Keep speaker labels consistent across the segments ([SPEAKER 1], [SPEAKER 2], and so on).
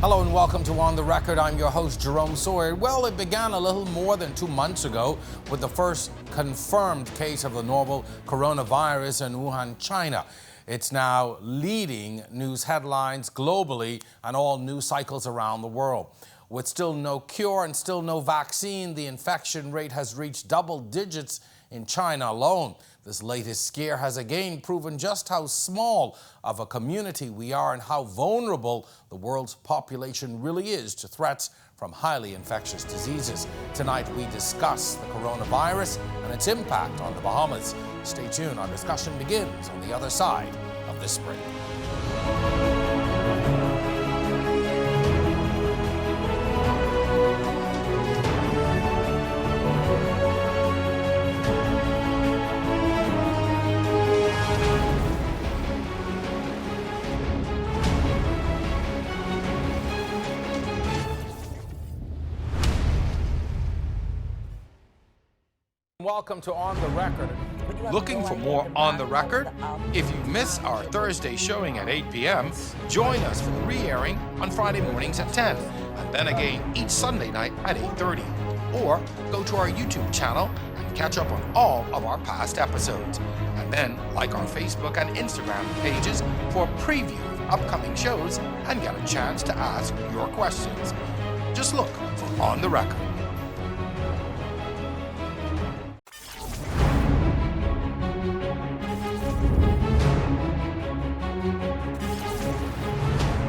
[SPEAKER 1] Hello and welcome to On the Record. I'm your host, Jerome Sawyer. Well, it began a little more than 2 months ago with the first confirmed case of the novel coronavirus in Wuhan, China. It's now leading news headlines globally and all news cycles around the world. With still no cure and still no vaccine, the infection rate has reached double digits in China alone. This latest scare has again proven just how small of a community we are and how vulnerable the world's population really is to threats from highly infectious diseases. Tonight we discuss the coronavirus and its impact on the Bahamas. Stay tuned, our discussion begins on the other side of this break. Welcome to On the Record.
[SPEAKER 2] Looking for more On the Record? If you miss our Thursday showing at 8 p.m., join us for the re-airing on Friday mornings at 10, and then again each Sunday night at 8:30. Or go to our YouTube channel and catch up on all of our past episodes. And then like our Facebook and Instagram pages for a preview of upcoming shows and get a chance to ask your questions. Just look for On the Record.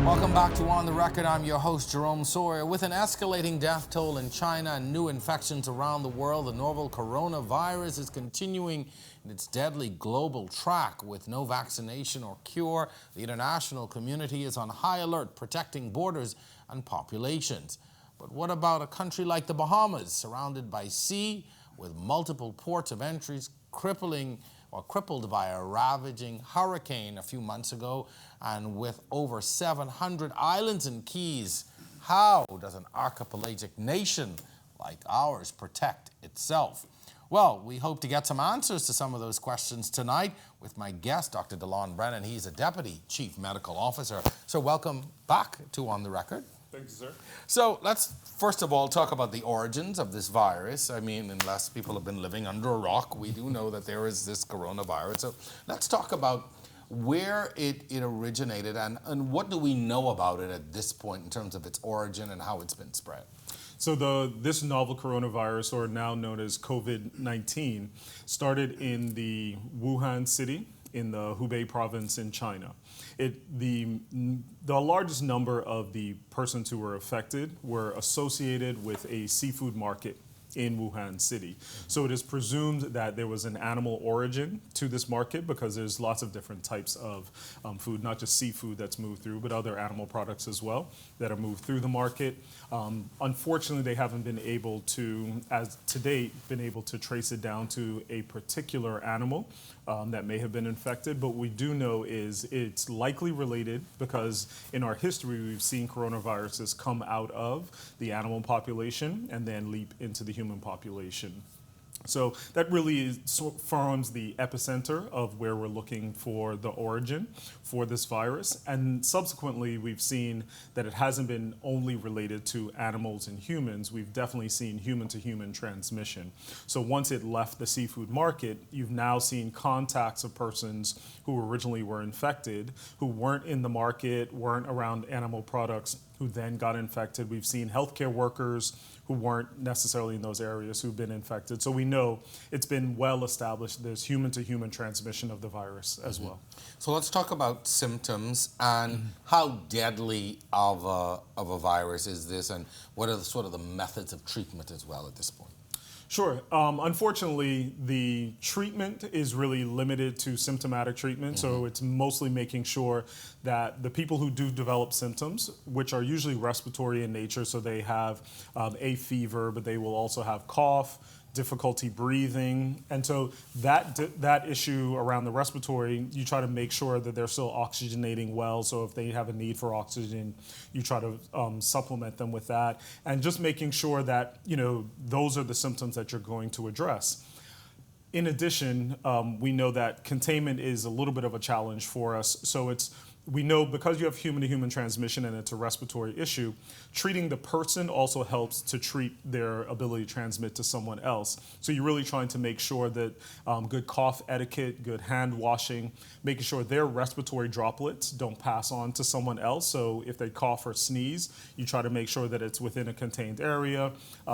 [SPEAKER 1] Welcome back to On the Record. I'm your host, Jerome Sawyer. With an escalating death toll in China and new infections around the world, the novel coronavirus is continuing in its deadly global track. With no vaccination or cure, the international community is on high alert, protecting borders and populations. But what about a country like the Bahamas, surrounded by sea, with multiple ports of entries, crippled by a ravaging hurricane a few months ago, and with over 700 islands and keys? How does an archipelagic nation like ours protect itself? Well, we hope to get some answers to some of those questions tonight with my guest, Dr. Delon Brennen. He's a Deputy Chief Medical Officer. So welcome back to On the Record.
[SPEAKER 3] Thank you, sir.
[SPEAKER 1] So let's first of all talk about the origins of this virus. I mean, unless people have been living under a rock, we do know that there is this coronavirus. So let's talk about where it originated and what do we know about it at this point in terms of its origin and how it's been spread.
[SPEAKER 3] So this novel coronavirus, or now known as COVID-19, started in the Wuhan city in the Hubei province in China. The largest number of the persons who were affected were associated with a seafood market in Wuhan city. So it is presumed that there was an animal origin to this market because there's lots of different types of food, not just seafood that's moved through, but other animal products as well that are moved through the market. Unfortunately, they haven't been able to, as to date, been able to trace it down to a particular animal that may have been infected, but we do know is it's likely related because in our history we've seen coronaviruses come out of the animal population and then leap into the human population. So that really forms the epicenter of where we're looking for the origin for this virus. And subsequently, we've seen that it hasn't been only related to animals and humans. We've definitely seen human-to-human transmission. So once it left the seafood market, you've now seen contacts of persons who originally were infected, who weren't in the market, weren't around animal products, who then got infected. We've seen healthcare workers who weren't necessarily in those areas who've been infected. So we know it's been well established there's human-to-human transmission of the virus as well.
[SPEAKER 1] So let's talk about symptoms and how deadly of a virus is this, and what are the methods of treatment as well at this point?
[SPEAKER 3] Sure. Unfortunately, the treatment is really limited to symptomatic treatment. So it's mostly making sure that the people who do develop symptoms, which are usually respiratory in nature, so they have a fever, but they will also have cough, difficulty breathing. And so that issue around the respiratory, you try to make sure that they're still oxygenating well. So if they have a need for oxygen, you try to supplement them with that. And just making sure that, those are the symptoms that you're going to address. In addition, we know that containment is a little bit of a challenge for us. So it's we know because you have human-to-human transmission and it's a respiratory issue, treating the person also helps to treat their ability to transmit to someone else. So you're really trying to make sure that good cough etiquette, good hand washing, making sure their respiratory droplets don't pass on to someone else. So if they cough or sneeze, you try to make sure that it's within a contained area.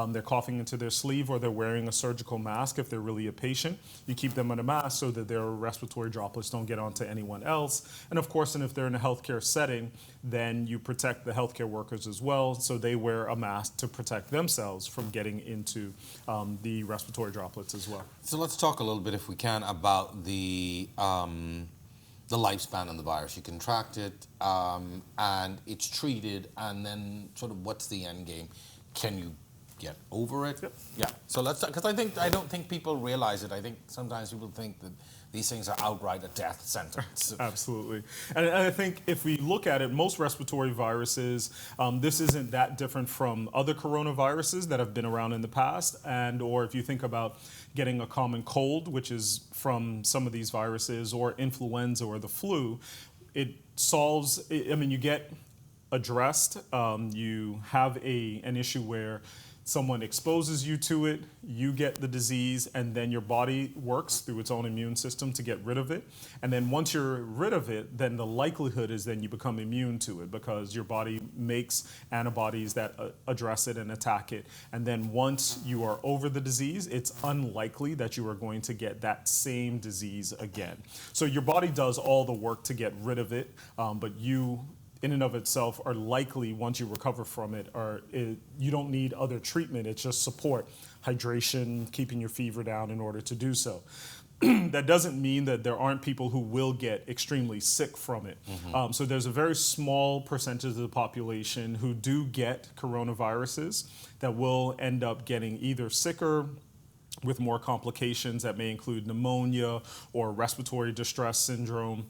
[SPEAKER 3] They're coughing into their sleeve or they're wearing a surgical mask if they're really a patient. You keep them in a mask so that their respiratory droplets don't get onto anyone else. And of course, and if they're in a healthcare setting, then you protect the healthcare workers as well, so they wear a mask to protect themselves from getting into the respiratory droplets as well.
[SPEAKER 1] So let's talk a little bit, if we can, about the lifespan of the virus. You contract it, and it's treated, and then sort of what's the end game? Can you get over it?
[SPEAKER 3] Yep.
[SPEAKER 1] Yeah. So let's, because I don't think people realize it. I think sometimes people think that these things are outright a death sentence.
[SPEAKER 3] Absolutely. And I think if we look at it, most respiratory viruses, this isn't that different from other coronaviruses that have been around in the past. And or if you think about getting a common cold, which is from some of these viruses, or influenza or the flu, it solves, I mean, you get addressed. You have an issue where someone exposes you to it, you get the disease, and then your body works through its own immune system to get rid of it. And then once you're rid of it, then the likelihood is then you become immune to it because your body makes antibodies that address it and attack it. And then once you are over the disease, it's unlikely that you are going to get that same disease again. So your body does all the work to get rid of it, but you in and of itself are likely, once you recover from it, you don't need other treatment. It's just support, hydration, keeping your fever down in order to do so. That doesn't mean that there aren't people who will get extremely sick from it. Mm-hmm. So there's a very small percentage of the population who do get coronaviruses that will end up getting either sicker with more complications that may include pneumonia or respiratory distress syndrome,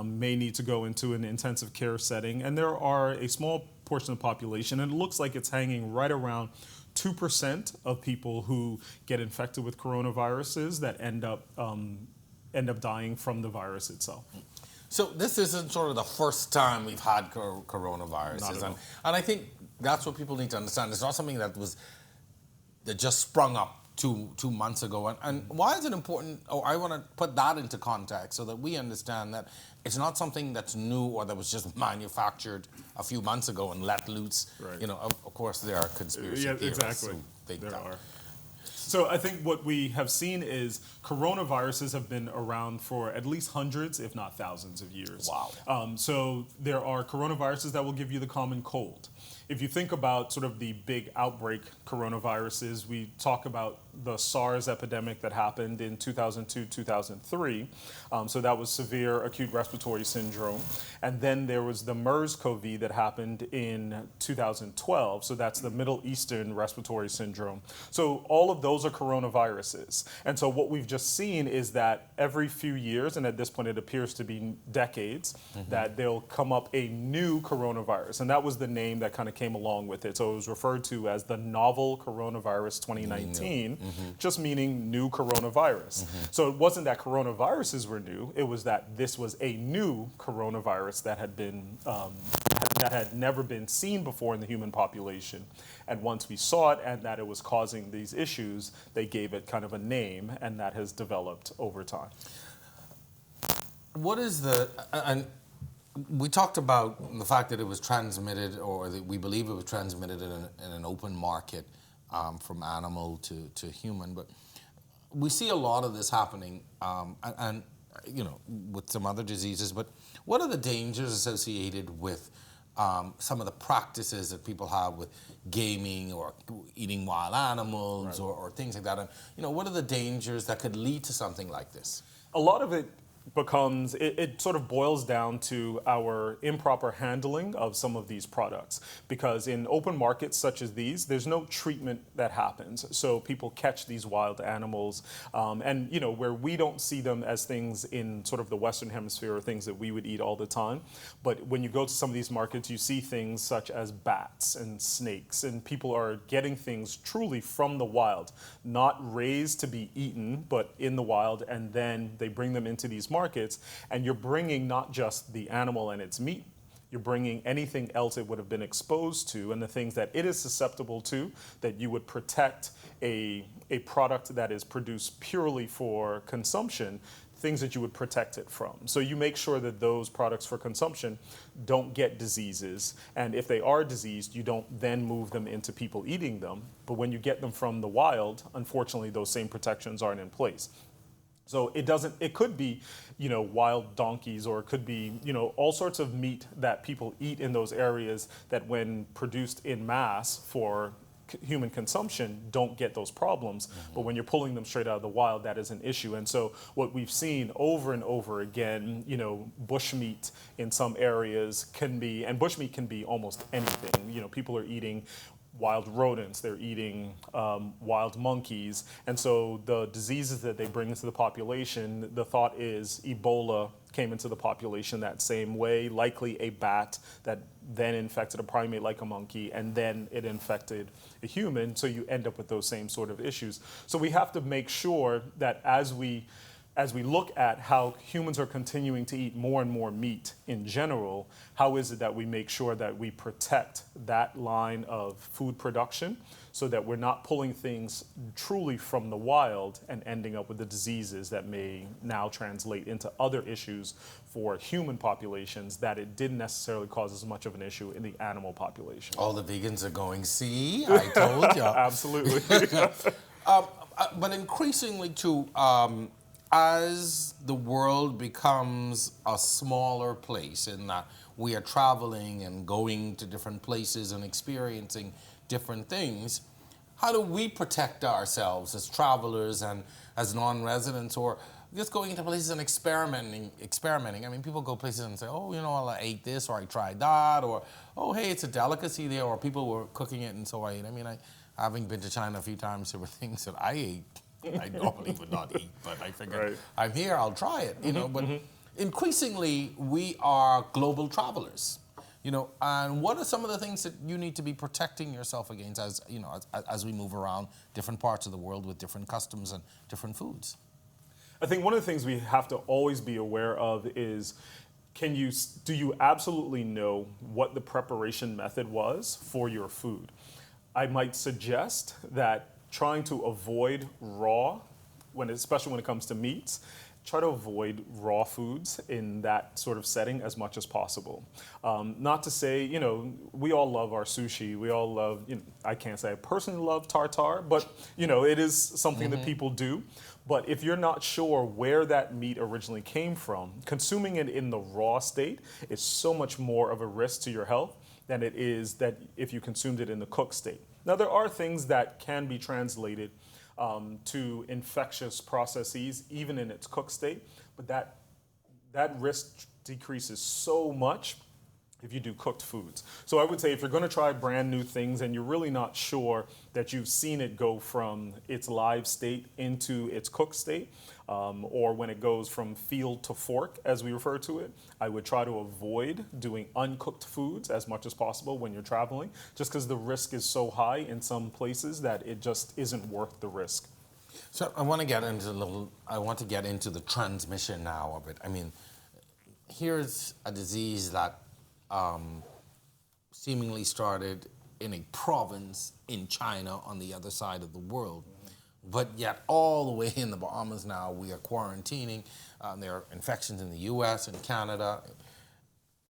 [SPEAKER 3] may need to go into an intensive care setting. And there are a small portion of the population, and it looks like it's hanging right around 2% of people who get infected with coronaviruses that end up dying from the virus itself.
[SPEAKER 1] So this isn't sort of the first time we've had coronaviruses. And I think that's what people need to understand. It's not something that just sprung up two months ago. And why is it important? I want to put that into context so that we understand that it's not something that's new or that was just manufactured a few months ago and let loose.
[SPEAKER 3] Right.
[SPEAKER 1] You know, of course, there are conspiracy theorists.
[SPEAKER 3] Exactly.
[SPEAKER 1] There
[SPEAKER 3] are. So I think what we have seen is coronaviruses have been around for at least hundreds, if not thousands of years.
[SPEAKER 1] Wow.
[SPEAKER 3] So there are coronaviruses that will give you the common cold. If you think about sort of the big outbreak coronaviruses, we talk about the SARS epidemic that happened in 2002, 2003. So that was severe acute respiratory syndrome. And then there was the MERS-CoV that happened in 2012. So that's the Middle Eastern respiratory syndrome. So all of those are coronaviruses. And so what we've just seen is that every few years, and at this point it appears to be decades, that there'll come up a new coronavirus. And that was the name that kind of came along with it. So it was referred to as the novel coronavirus 2019, just meaning new coronavirus. So it wasn't that coronaviruses were new, it was that this was a new coronavirus that had been that had never been seen before in the human population. And once we saw it and that it was causing these issues, they gave it kind of a name, and that has developed over time.
[SPEAKER 1] What is and we talked about the fact that it was transmitted, or that we believe it was transmitted in an open market from animal to human, but we see a lot of this happening, and you know, with some other diseases. But what are the dangers associated with some of the practices that people have with gaming or eating wild animals, right, or things like that? And you know, what are the dangers that could lead to something like this?
[SPEAKER 3] A lot of it becomes, it sort of boils down to our improper handling of some of these products. Because in open markets such as these, there's no treatment that happens. So people catch these wild animals, and you know, where we don't see them as things in sort of the Western Hemisphere or things that we would eat all the time. But when you go to some of these markets, you see things such as bats and snakes, and people are getting things truly from the wild, not raised to be eaten, but in the wild, and then they bring them into these markets, and you're bringing not just the animal and its meat, you're bringing anything else it would have been exposed to and the things that it is susceptible to, that you would protect a product that is produced purely for consumption, things that you would protect it from. So you make sure that those products for consumption don't get diseases. And if they are diseased, you don't then move them into people eating them. But when you get them from the wild, unfortunately, those same protections aren't in place. So it could be, wild donkeys, or it could be, all sorts of meat that people eat in those areas that when produced in mass for human consumption don't get those problems. Mm-hmm. But when you're pulling them straight out of the wild, that is an issue. And so what we've seen over and over again, bushmeat in some areas can be, and bushmeat can be almost anything. People are eating wild rodents, they're eating wild monkeys. And so the diseases that they bring into the population, the thought is Ebola came into the population that same way, likely a bat that then infected a primate like a monkey, and then it infected a human, so you end up with those same sort of issues. So we have to make sure that as we look at how humans are continuing to eat more and more meat in general, how is it that we make sure that we protect that line of food production so that we're not pulling things truly from the wild and ending up with the diseases that may now translate into other issues for human populations that it didn't necessarily cause as much of an issue in the animal population.
[SPEAKER 1] All the vegans are going, see, I told you.
[SPEAKER 3] Absolutely.
[SPEAKER 1] But increasingly too, as the world becomes a smaller place in that we are traveling and going to different places and experiencing different things, how do we protect ourselves as travelers and as non-residents, or just going into places and experimenting? I mean, people go places and say, oh, I ate this, or I tried that, or, oh, hey, it's a delicacy there, or people were cooking it and so I ate. I mean, having been to China a few times, there were things that I ate I normally would not eat, but I figured
[SPEAKER 3] right.
[SPEAKER 1] I'm here, I'll try it, But
[SPEAKER 3] mm-hmm.
[SPEAKER 1] increasingly, we are global travelers, and what are some of the things that you need to be protecting yourself against as we move around different parts of the world with different customs and different foods?
[SPEAKER 3] I think one of the things we have to always be aware of is, do you absolutely know what the preparation method was for your food? I might suggest that trying to avoid raw, especially when it comes to meats, try to avoid raw foods in that sort of setting as much as possible. Not to say, we all love our sushi. We all love, I can't say I personally love tartare, but, it is something that people do. But if you're not sure where that meat originally came from, consuming it in the raw state is so much more of a risk to your health than it is that if you consumed it in the cooked state. Now, there are things that can be translated to infectious processes, even in its cooked state, but that risk decreases so much if you do cooked foods. So I would say if you're going to try brand new things and you're really not sure that you've seen it go from its live state into its cooked state, or when it goes from field to fork, as we refer to it, I would try to avoid doing uncooked foods as much as possible when you're traveling, just because the risk is so high in some places that it just isn't worth the risk.
[SPEAKER 1] So I want to get into the transmission now of it. I mean, here's a disease that seemingly started in a province in China on the other side of the world. But yet all the way in the Bahamas now, we are quarantining. There are infections in the US and Canada.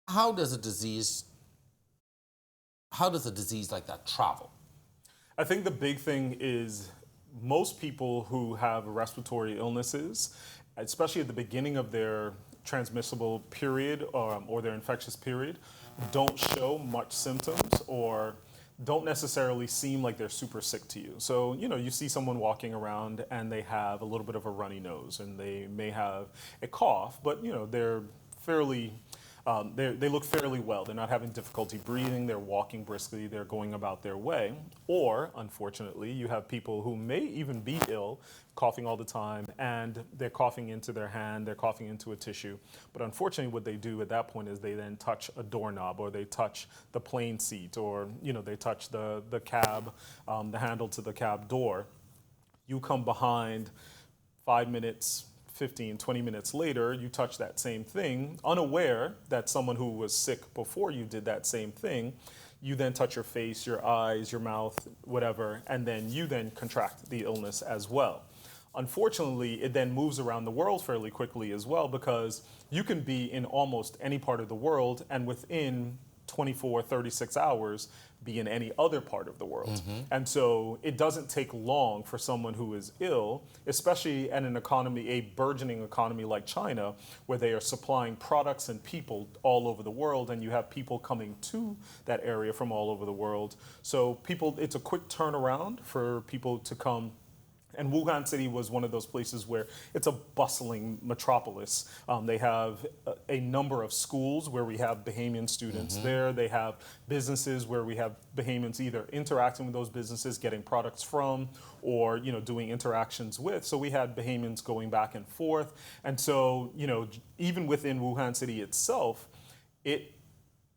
[SPEAKER 1] How does a disease like that travel?
[SPEAKER 3] I think the big thing is most people who have respiratory illnesses, especially at the beginning of their transmissible period or their infectious period, don't show much symptoms or don't necessarily seem like they're super sick to you. So, you see someone walking around and they have a little bit of a runny nose and they may have a cough, but, they're fairly, they look fairly well. They're not having difficulty breathing, they're walking briskly, they're going about their way. Or, unfortunately, you have people who may even be ill, coughing all the time, and they're coughing into their hand, they're coughing into a tissue. But unfortunately, what they do at that point is they then touch a doorknob, or they touch the plane seat, or they touch the cab, the handle to the cab door. You come behind 5 minutes, 15, 20 minutes later, you touch that same thing, unaware that someone who was sick before you did that same thing. You then touch your face, your eyes, your mouth, whatever, and then you then contract the illness as well. Unfortunately, it then moves around the world fairly quickly as well, because you can be in almost any part of the world and within 24, 36 hours be in any other part of the world. And so it doesn't take long for someone who is ill, especially in an economy, a burgeoning economy like China, where they are supplying products and people all over the world, and you have people coming to that area from all over the world. So it's a quick turnaround for people to come. And Wuhan City was one of those places where it's a bustling metropolis. They have a number of schools where we have Bahamian students there. They have businesses where we have Bahamians either interacting with those businesses, getting products from, or doing interactions with. So we had Bahamians going back and forth. And so even within Wuhan City itself, it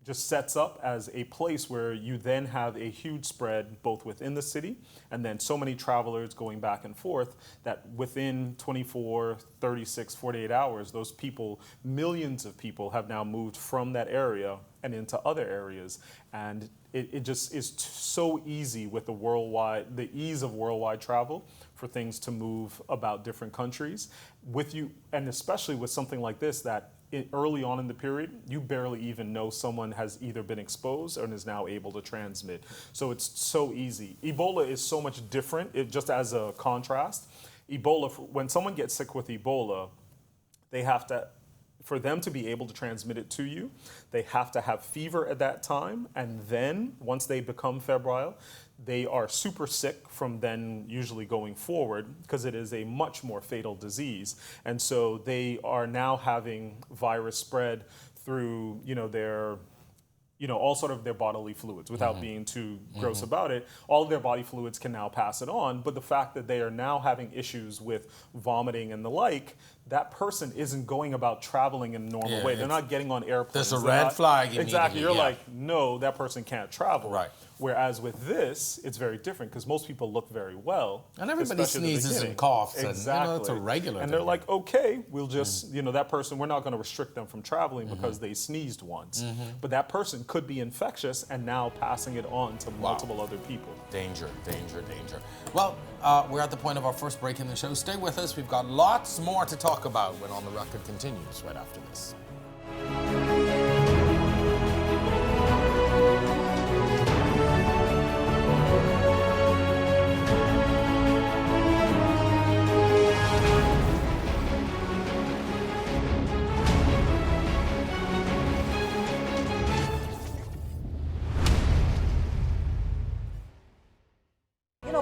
[SPEAKER 3] just sets up as a place where you then have a huge spread both within the city and then so many travelers going back and forth that within 24, 36, 48 hours, those people, millions of people have now moved from that area and into other areas. And it just is so easy with the ease of worldwide travel for things to move about different countries with you, and especially with something like this that early on in the period, you barely even know someone has either been exposed and is now able to transmit. So it's so easy. Ebola is so much different. Just as a contrast, Ebola, when someone gets sick with Ebola, for them to be able to transmit it to you, they have to have fever at that time, and then once they become febrile, they are super sick from then usually going forward, because it is a much more fatal disease. And so they are now having virus spread through all sort of their bodily fluids, without being too gross about it. All of their body fluids can now pass it on, but the fact that they are now having issues with vomiting and the like, that person isn't going about traveling in a normal way. They're not getting on airplanes.
[SPEAKER 1] There's a red flag immediately.
[SPEAKER 3] Exactly. You're like, no, that person can't travel.
[SPEAKER 1] Right.
[SPEAKER 3] Whereas with this, it's very different, because most people look very well.
[SPEAKER 1] And everybody sneezes and coughs.
[SPEAKER 3] Exactly.
[SPEAKER 1] And, it's a regular
[SPEAKER 3] And
[SPEAKER 1] thing.
[SPEAKER 3] they're like, okay, we'll just, that person, we're not going to restrict them from traveling because they sneezed once. But that person could be infectious and now passing it on to multiple other people.
[SPEAKER 1] Danger, danger, danger. Well, we're at the point of our first break in the show. Stay with us. We've got lots more to talk about when On the Record continues right after this.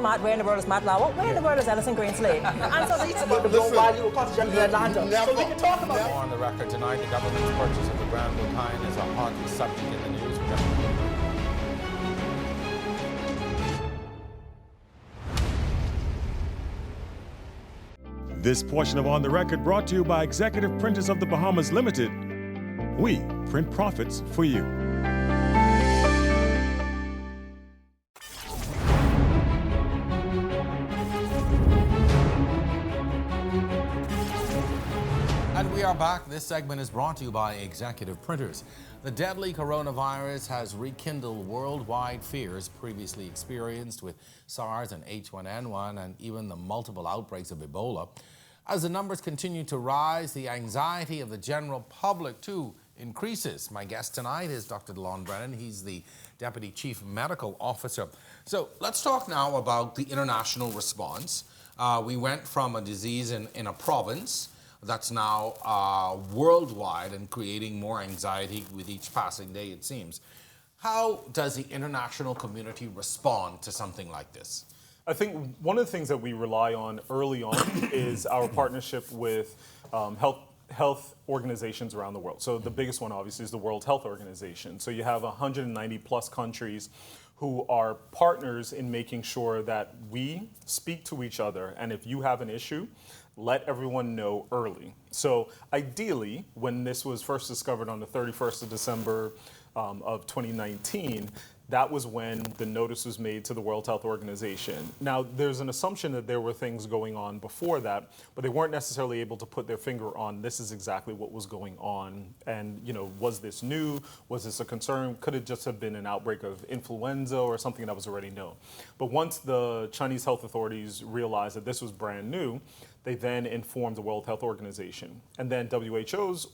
[SPEAKER 4] Matt, where in the world is Matt Lowell? Where in the world is Alison Greenslade? And so these
[SPEAKER 5] But don't value a cottage in Atlanta. So we can talk about it.
[SPEAKER 1] More on the record tonight. The government's purchase of the Grand Bouquin is a hot subject in the news.
[SPEAKER 6] This portion of On the Record brought to you by Executive Printers of the Bahamas Limited. We print profits for you.
[SPEAKER 1] And we are back. This segment is brought to you by Executive Printers. The deadly coronavirus has rekindled worldwide fears previously experienced with SARS and H1N1 and even the multiple outbreaks of Ebola. As the numbers continue to rise, the anxiety of the general public too increases. My guest tonight is Dr. Delon Brennen. He's the Deputy Chief Medical Officer. So let's talk now about the international response. We went from a disease in a province that's now worldwide and creating more anxiety with each passing day, it seems. How does the international community respond to something like this?
[SPEAKER 3] I think one of the things that we rely on early on is our partnership with health organizations around the world. So the biggest one, obviously, is the World Health Organization. So you have 190 plus countries who are partners in making sure that we speak to each other. And if you have an issue, let everyone know early. So ideally, when this was first discovered on the 31st of December of 2019, that was when the notice was made to the World Health Organization. Now, there's an assumption that there were things going on before that, but they weren't necessarily able to put their finger on this is exactly what was going on. And, was this new? Was this a concern? Could it just have been an outbreak of influenza or something that was already known? But once the Chinese health authorities realized that this was brand new, they then informed the World Health Organization. And then WHO's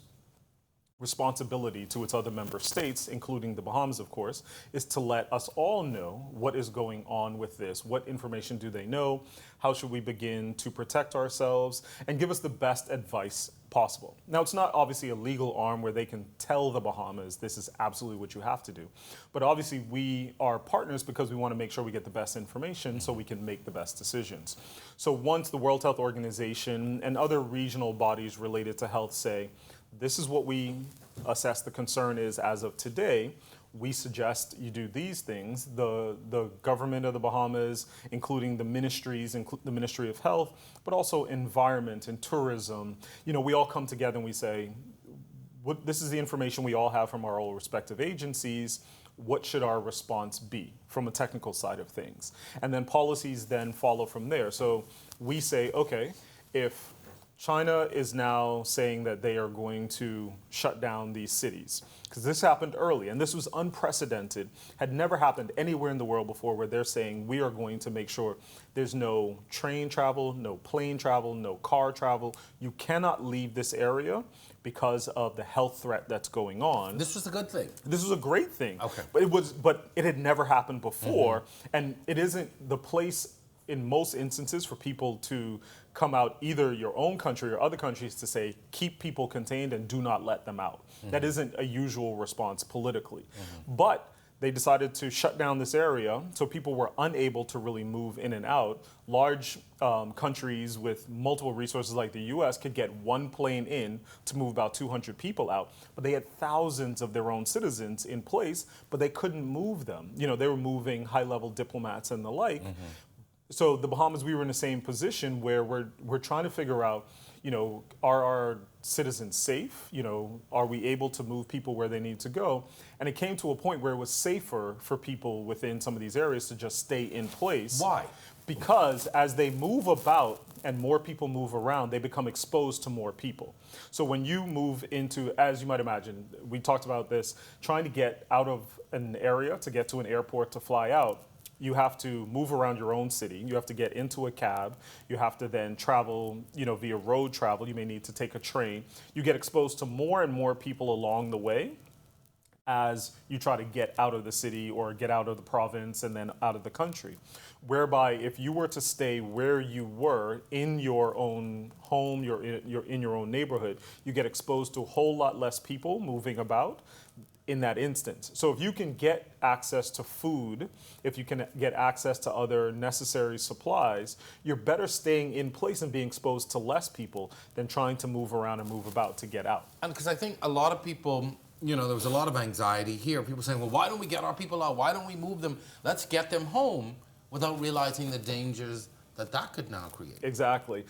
[SPEAKER 3] responsibility to its other member states, including the Bahamas, of course, is to let us all know what is going on with this. What information do they know? How should we begin to protect ourselves? And give us the best advice possible. Now, it's not obviously a legal arm where they can tell the Bahamas this is absolutely what you have to do. But obviously, we are partners because we want to make sure we get the best information so we can make the best decisions. So once the World Health Organization and other regional bodies related to health say, this is what we assess the concern is as of today, we suggest you do these things. The government of the Bahamas, including the ministries, the Ministry of Health, but also environment and tourism, we all come together and we say, this is the information we all have from our all respective agencies. What should our response be from a technical side of things? And then policies then follow from there. So we say, okay, if China is now saying that they are going to shut down these cities, because this happened early, and this was unprecedented, had never happened anywhere in the world before, where they're saying we are going to make sure there's no train travel, no plane travel, no car travel. You cannot leave this area because of the health threat that's going on.
[SPEAKER 1] This was a good thing.
[SPEAKER 3] This was a great thing.
[SPEAKER 1] Okay.
[SPEAKER 3] But it had never happened before, and it isn't the place in most instances for people to come out, either your own country or other countries, to say, keep people contained and do not let them out. That isn't a usual response politically. But they decided to shut down this area, so people were unable to really move in and out. Large countries with multiple resources like the US could get one plane in to move about 200 people out, but they had thousands of their own citizens in place, but they couldn't move them. They were moving high-level diplomats and the like. So the Bahamas, we were in the same position where we're trying to figure out, are our citizens safe? Are we able to move people where they need to go? And it came to a point where it was safer for people within some of these areas to just stay in place.
[SPEAKER 1] Why?
[SPEAKER 3] Because as they move about and more people move around, they become exposed to more people. So when you move into, as you might imagine, we talked about this, trying to get out of an area to get to an airport to fly out, you have to move around your own city. You have to get into a cab. You have to then travel, via road travel. You may need to take a train. You get exposed to more and more people along the way as you try to get out of the city or get out of the province and then out of the country. Whereby if you were to stay where you were in your own home, you're in your own neighborhood, you get exposed to a whole lot less people moving about in that instance. So if you can get access to food, if you can get access to other necessary supplies, you're better staying in place and being exposed to less people than trying to move around and move about to get out.
[SPEAKER 1] And because I think a lot of people, there was a lot of anxiety here. People saying, well, why don't we get our people out? Why don't we move them? Let's get them home, without realizing the dangers that could now create.
[SPEAKER 3] Exactly.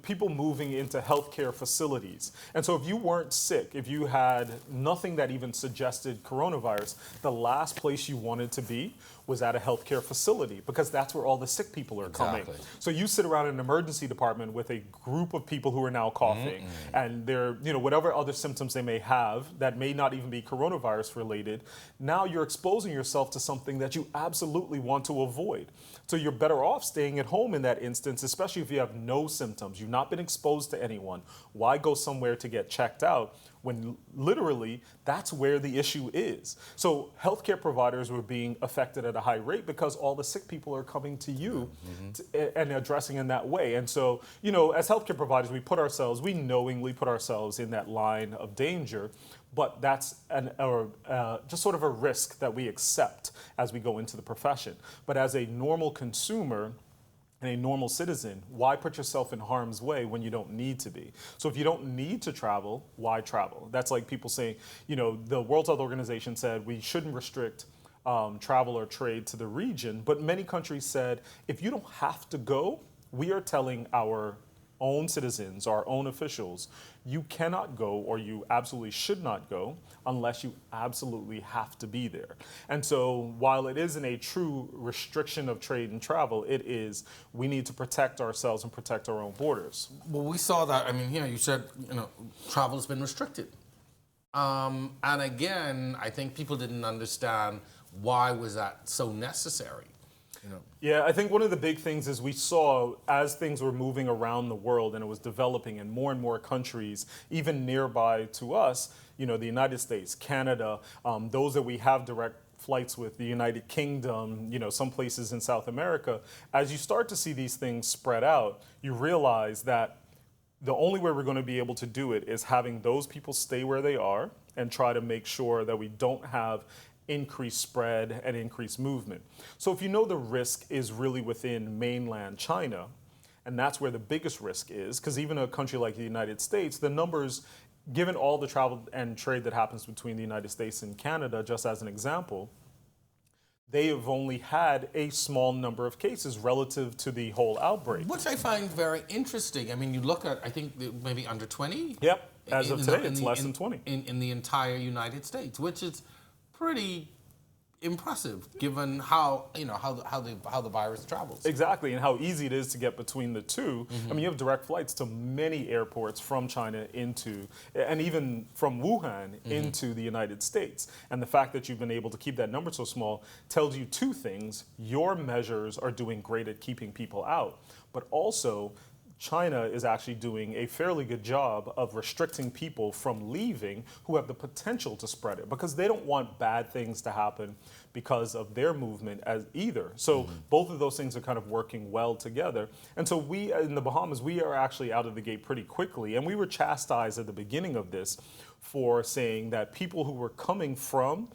[SPEAKER 3] People moving into healthcare facilities. And so if you weren't sick, if you had nothing that even suggested coronavirus, the last place you wanted to be was at a healthcare facility, because that's where all the sick people are coming. So you sit around in an emergency department with a group of people who are now coughing, and they're, whatever other symptoms they may have that may not even be coronavirus related. Now you're exposing yourself to something that you absolutely want to avoid. So you're better off staying at home in that instance, especially if you have no symptoms. You've not been exposed to anyone. Why go somewhere to get checked out when literally that's where the issue is? So healthcare providers were being affected at a high rate because all the sick people are coming to you and addressing in that way. And so, as healthcare providers, we knowingly put ourselves in that line of danger. But that's just sort of a risk that we accept as we go into the profession. But as a normal consumer and a normal citizen, why put yourself in harm's way when you don't need to be? So if you don't need to travel, why travel? That's like people saying, the World Health Organization said we shouldn't restrict travel or trade to the region. But many countries said, if you don't have to go, we are telling our own citizens, our own officials, you cannot go, or you absolutely should not go, unless you absolutely have to be there. And so while it isn't a true restriction of trade and travel, we need to protect ourselves and protect our own borders.
[SPEAKER 1] Well, we saw that. I mean, you said, travel has been restricted. And again, I think people didn't understand why was that so necessary.
[SPEAKER 3] Yeah, I think one of the big things is we saw as things were moving around the world and it was developing in more and more countries, even nearby to us, the United States, Canada, those that we have direct flights with, the United Kingdom, some places in South America. As you start to see these things spread out, you realize that the only way we're going to be able to do it is having those people stay where they are and try to make sure that we don't have increased spread and increased movement. So if the risk is really within mainland China, and that's where the biggest risk is, because even a country like the United States, the numbers, given all the travel and trade that happens between the United States and Canada, just as an example, they have only had a small number of cases relative to the whole outbreak.
[SPEAKER 1] Which I find very interesting. I mean, you look at, I think, maybe under 20?
[SPEAKER 3] Yep. As of today, it's less than 20.
[SPEAKER 1] In the entire United States, which is pretty impressive, given how the virus travels.
[SPEAKER 3] Exactly, and how easy it is to get between the two. I mean, you have direct flights to many airports from China and even from Wuhan into the United States. And the fact that you've been able to keep that number so small tells you two things. Your measures are doing great at keeping people out, but also China is actually doing a fairly good job of restricting people from leaving who have the potential to spread it, because they don't want bad things to happen because of their movement as either. So both of those things are kind of working well together. And so we in the Bahamas, we are actually out of the gate pretty quickly. And we were chastised at the beginning of this for saying that people who were coming from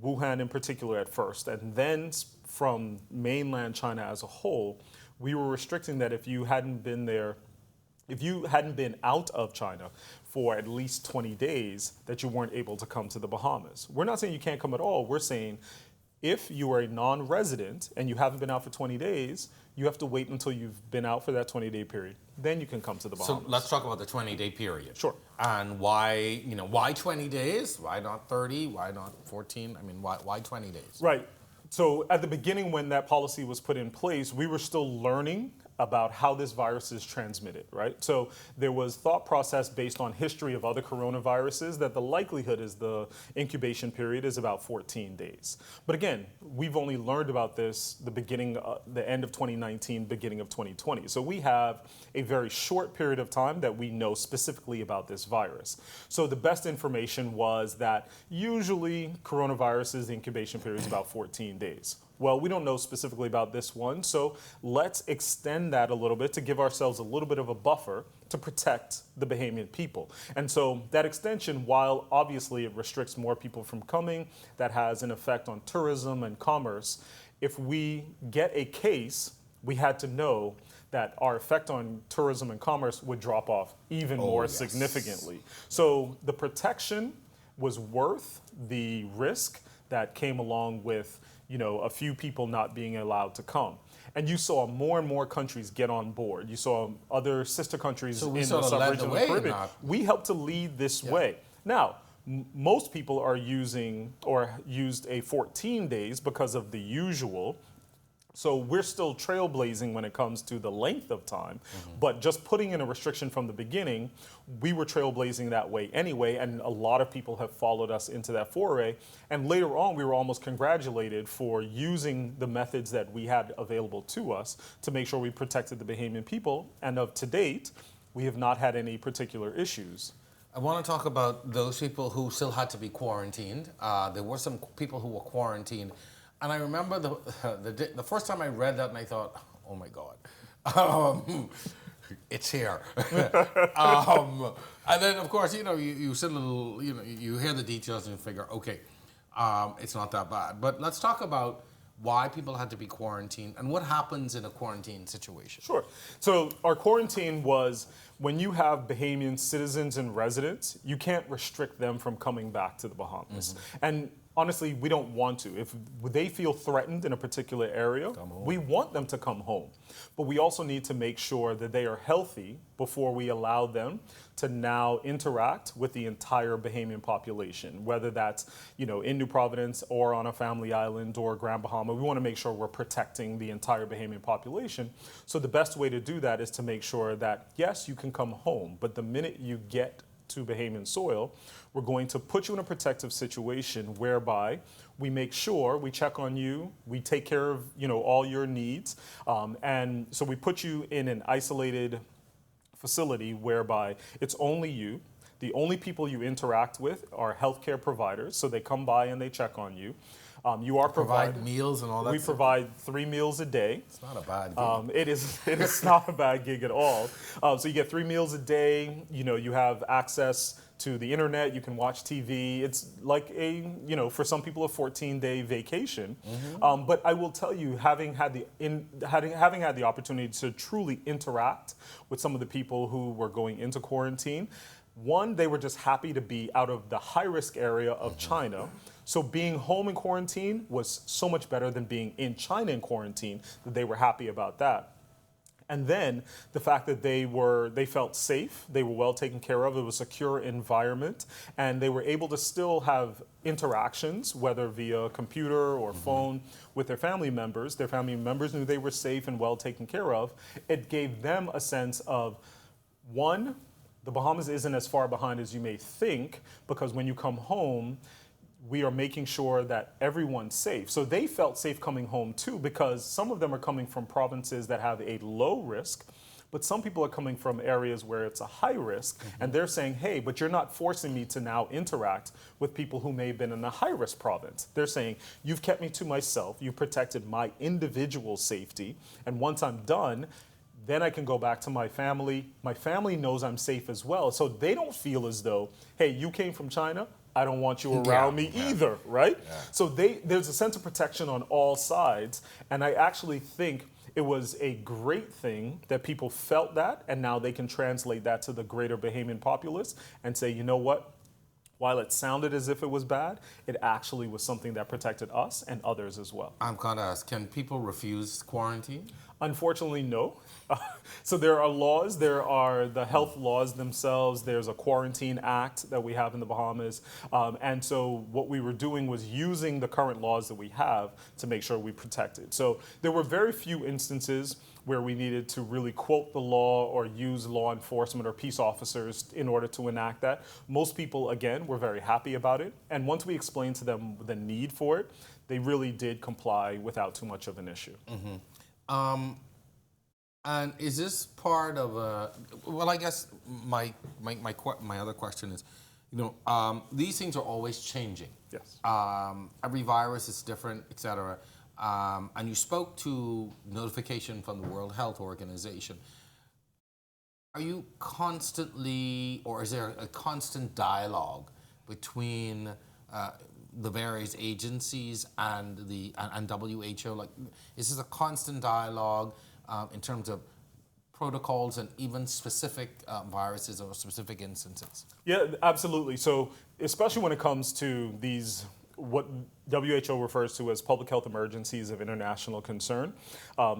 [SPEAKER 3] Wuhan in particular at first, and then from mainland China as a whole, we were restricting that if you hadn't been out of China for at least 20 days, that you weren't able to come to the Bahamas. We're not saying you can't come at all. We're saying if you are a non-resident and you haven't been out for 20 days, you have to wait until you've been out for that 20-day period. Then you can come to the Bahamas.
[SPEAKER 1] So let's talk about the 20-day period.
[SPEAKER 3] Sure.
[SPEAKER 1] And why 20 days? Why not 30? Why not 14? I mean, why 20 days?
[SPEAKER 3] Right. So at the beginning when that policy was put in place, we were still learning about how this virus is transmitted, right? So there was thought process based on history of other coronaviruses that the likelihood is the incubation period is about 14 days. But again, we've only learned about this the end of 2019, beginning of 2020. So we have a very short period of time that we know specifically about this virus. So the best information was that usually coronaviruses, the incubation period is about 14 days. Well, we don't know specifically about this one, so let's extend that a little bit to give ourselves a little bit of a buffer to protect the Bahamian people. And so that extension, while obviously it restricts more people from coming, that has an effect on tourism and commerce. If we get a case, we had to know that our effect on tourism and commerce would drop off even more significantly. So the protection was worth the risk that came along with a few people not being allowed to come. And you saw more and more countries get on board. You saw other sister countries in the sub-region of the Caribbean. We helped to lead this way. Now, most people are using or used a 14 days because of the usual. So we're still trailblazing when it comes to the length of time, but just putting in a restriction from the beginning, we were trailblazing that way anyway, and a lot of people have followed us into that foray. And later on, we were almost congratulated for using the methods that we had available to us to make sure we protected the Bahamian people. And to date, we have not had any particular issues.
[SPEAKER 1] I want to talk about those people who still had to be quarantined. There were some people who were quarantined. And I remember the first time I read that and I thought, oh my God, it's here. And then of course, you sit a little, you hear the details and you figure, okay, it's not that bad. But let's talk about why people had to be quarantined and what happens in a quarantine situation.
[SPEAKER 3] Sure. So our quarantine was when you have Bahamian citizens and residents, you can't restrict them from coming back to the Bahamas. And honestly, we don't want to. If they feel threatened in a particular area, we want them to come home. But we also need to make sure that they are healthy before we allow them to now interact with the entire Bahamian population, whether that's, in New Providence or on a family island or Grand Bahama. We want to make sure we're protecting the entire Bahamian population. So the best way to do that is to make sure that, yes, you can come home, but the minute you get to Bahamian soil, we're going to put you in a protective situation whereby we make sure we check on you, we take care of all your needs, and so we put you in an isolated facility whereby it's only you. The only people you interact with are healthcare providers, so they come by and they check on you. You are
[SPEAKER 1] provide meals and all that.
[SPEAKER 3] We provide 3 meals a day.
[SPEAKER 1] It's not a bad gig.
[SPEAKER 3] It is not a bad gig at all. So you get 3 meals a day. You have access to the internet. You can watch TV. It's like for some people, a 14-day vacation. But I will tell you, having had the opportunity to truly interact with some of the people who were going into quarantine, one, they were just happy to be out of the high-risk area of China. So being home in quarantine was so much better than being in China in quarantine, that they were happy about that. And then the fact that they felt safe, they were well taken care of, it was a secure environment, and they were able to still have interactions, whether via computer or phone, with their family members. Their family members knew they were safe and well taken care of. It gave them a sense of, one, the Bahamas isn't as far behind as you may think, because when you come home, we are making sure that everyone's safe. So they felt safe coming home too, because some of them are coming from provinces that have a low risk, but some people are coming from areas where it's a high risk, and they're saying, hey, but you're not forcing me to now interact with people who may have been in a high risk province. They're saying, you've kept me to myself, you protected my individual safety, and once I'm done, then I can go back to my family. My family knows I'm safe as well. So they don't feel as though, hey, you came from China, I don't want you around me either, right? Yeah. So there's a sense of protection on all sides. And I actually think it was a great thing that people felt that, and now they can translate that to the greater Bahamian populace and say, you know what? While it sounded as if it was bad, it actually was something that protected us and others as well.
[SPEAKER 1] I'm going to ask, can people refuse quarantine?
[SPEAKER 3] Unfortunately, no. So there are laws. There are the health laws themselves. There's a quarantine act that we have in the Bahamas. And so what we were doing was using the current laws that we have to make sure we protected. So there were very few instances where we needed to really quote the law or use law enforcement or peace officers in order to enact that. Most people, again, were very happy about it. And once we explained to them the need for it, they really did comply without too much of an issue.
[SPEAKER 1] And is this part of a, well, I guess my other question is, these things are always changing.
[SPEAKER 3] Yes.
[SPEAKER 1] Every virus is different, et cetera. And you spoke to notification from the World Health Organization. Are you constantly, or is there a constant dialogue between the various agencies and WHO? Like, is this a constant dialogue in terms of protocols and even specific viruses or specific instances?
[SPEAKER 3] Yeah, absolutely. So especially when it comes to these, what WHO refers to as public health emergencies of international concern.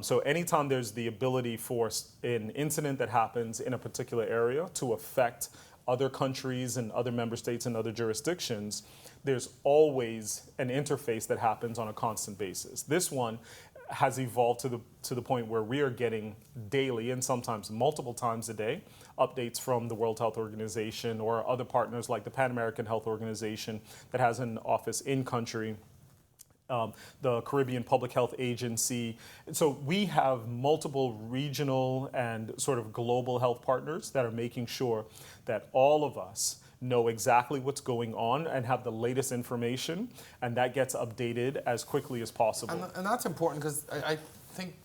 [SPEAKER 3] So anytime there's the ability for an incident that happens in a particular area to affect other countries and other member states and other jurisdictions, there's always an interface that happens on a constant basis. This one has evolved to the point where we are getting daily and sometimes multiple times a day updates from the World Health Organization or other partners like the Pan American Health Organization that has an office in country, the Caribbean Public Health Agency. So we have multiple regional and sort of global health partners that are making sure that all of us know exactly what's going on and have the latest information, and that gets updated as quickly as possible.
[SPEAKER 1] And that's important because I think,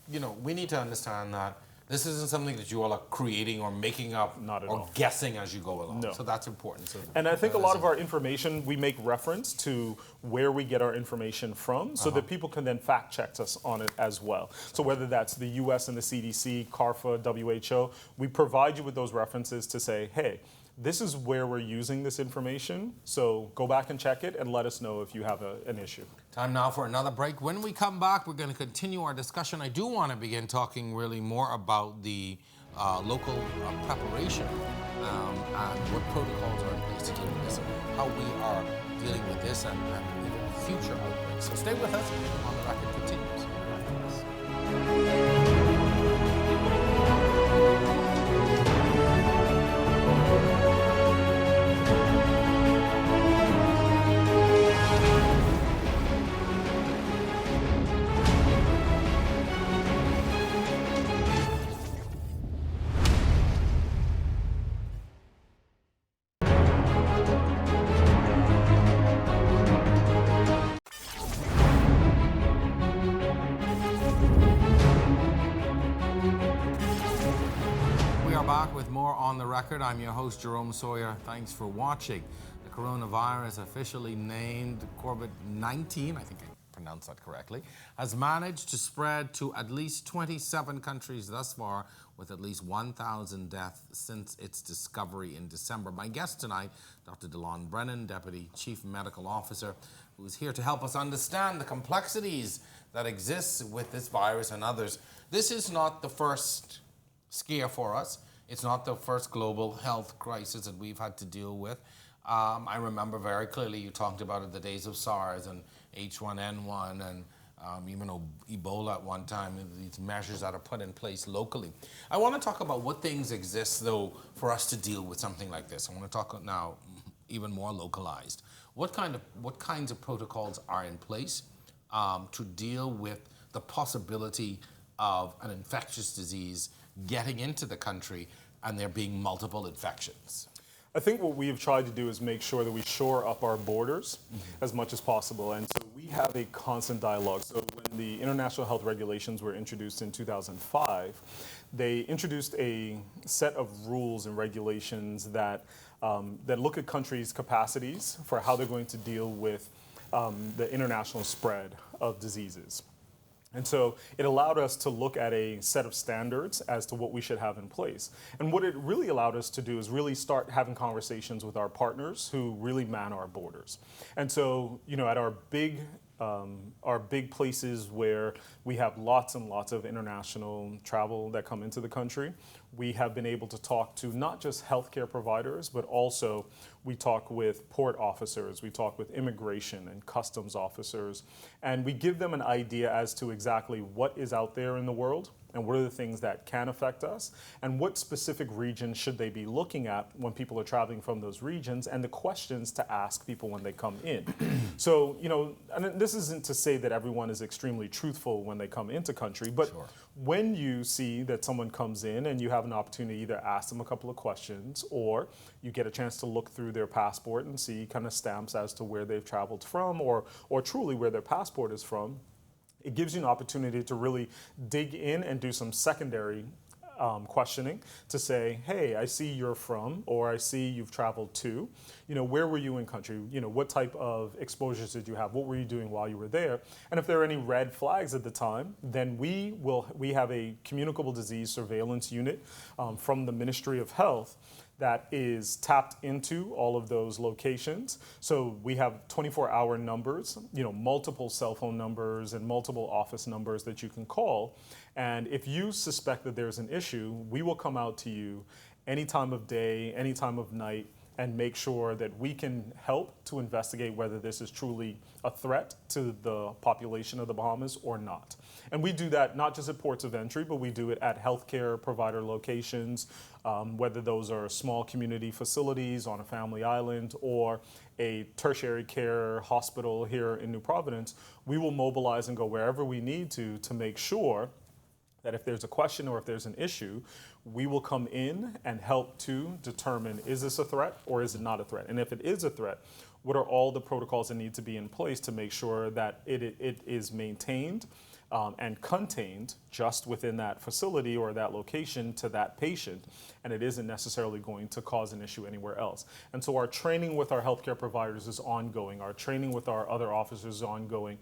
[SPEAKER 1] we need to understand that this isn't something that you all are creating or making up
[SPEAKER 3] Not at
[SPEAKER 1] or
[SPEAKER 3] all.
[SPEAKER 1] guessing as you go along.
[SPEAKER 3] No.
[SPEAKER 1] So that's important. So
[SPEAKER 3] and I think a lot of our information, we make reference to where we get our information from so that people can then fact check us on it as well. So whether that's the US and the CDC, CARFA, WHO, we provide you with those references to say, hey, this is where we're using this information. So go back and check it and let us know if you have an issue.
[SPEAKER 1] Time now for another break. When we come back, we're going to continue our discussion. I do want to begin talking really more about the local preparation and what protocols are in place to deal with this and how we are dealing with this and even future outbreaks. So stay with us. On the Record continues. With more On the Record. I'm your host, Jerome Sawyer. Thanks for watching. The coronavirus, officially named COVID-19, I think I pronounced that correctly, has managed to spread to at least 27 countries thus far, with at least 1,000 deaths since its discovery in December. My guest tonight, Dr. Delon Brennen, Deputy Chief Medical Officer, who is here to help us understand the complexities that exist with this virus and others. This is not the first scare for us. It's not the first global health crisis that we've had to deal with. I remember very clearly you talked about it, the days of SARS and H1N1 and even Ebola at one time, these measures that are put in place locally. I want to talk about what things exist, though, for us to deal with something like this. I want to talk now even more localized. What kinds of protocols are in place to deal with the possibility of an infectious disease getting into the country and there being multiple infections?
[SPEAKER 3] I think what we've tried to do is make sure that we shore up our borders as much as possible. And so we have a constant dialogue. So when the international health regulations were introduced in 2005, they introduced a set of rules and regulations that look at countries' capacities for how they're going to deal with the international spread of diseases. And so it allowed us to look at a set of standards as to what we should have in place. And what it really allowed us to do is really start having conversations with our partners who really man our borders. And so, at our big places where we have lots and lots of international travel that come into the country, we have been able to talk to not just healthcare providers, but also we talk with port officers, we talk with immigration and customs officers, and we give them an idea as to exactly what is out there in the world and what are the things that can affect us, and what specific regions should they be looking at when people are traveling from those regions, and the questions to ask people when they come in. So, and this isn't to say that everyone is extremely truthful when they come into country, but sure, when you see that someone comes in and you have an opportunity to either ask them a couple of questions or you get a chance to look through their passport and see kind of stamps as to where they've traveled from or truly where their passport is from, it gives you an opportunity to really dig in and do some secondary questioning to say, hey, I see you're from, or I see you've traveled to, where were you in country? What type of exposures did you have? What were you doing while you were there? And if there are any red flags at the time, then we have a communicable disease surveillance unit from the Ministry of Health that is tapped into all of those locations. So we have 24-hour numbers, multiple cell phone numbers and multiple office numbers that you can call. And if you suspect that there's an issue, we will come out to you any time of day, any time of night, and make sure that we can help to investigate whether this is truly a threat to the population of the Bahamas or not. And we do that not just at ports of entry, but we do it at healthcare provider locations, whether those are small community facilities on a family island or a tertiary care hospital here in New Providence. We will mobilize and go wherever we need to make sure that if there's a question or if there's an issue, we will come in and help to determine, is this a threat or is it not a threat? And if it is a threat, what are all the protocols that need to be in place to make sure that it is maintained and contained just within that facility or that location to that patient, and it isn't necessarily going to cause an issue anywhere else. And so our training with our healthcare providers is ongoing. Our training with our other officers is ongoing.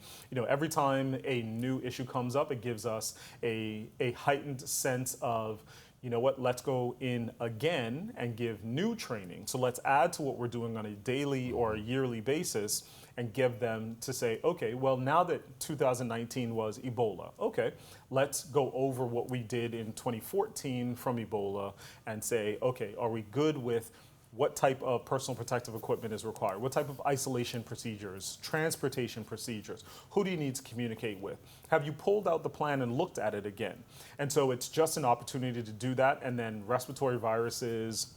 [SPEAKER 3] Every time a new issue comes up, it gives us a heightened sense of you know what, let's go in again and give new training. So let's add to what we're doing on a daily or a yearly basis and give them to say, okay, well, now that 2019 was Ebola, okay, let's go over what we did in 2014 from Ebola and say, okay, are we good with what type of personal protective equipment is required? What type of isolation procedures, transportation procedures? Who do you need to communicate with? Have you pulled out the plan and looked at it again? And so it's just an opportunity to do that. And then respiratory viruses,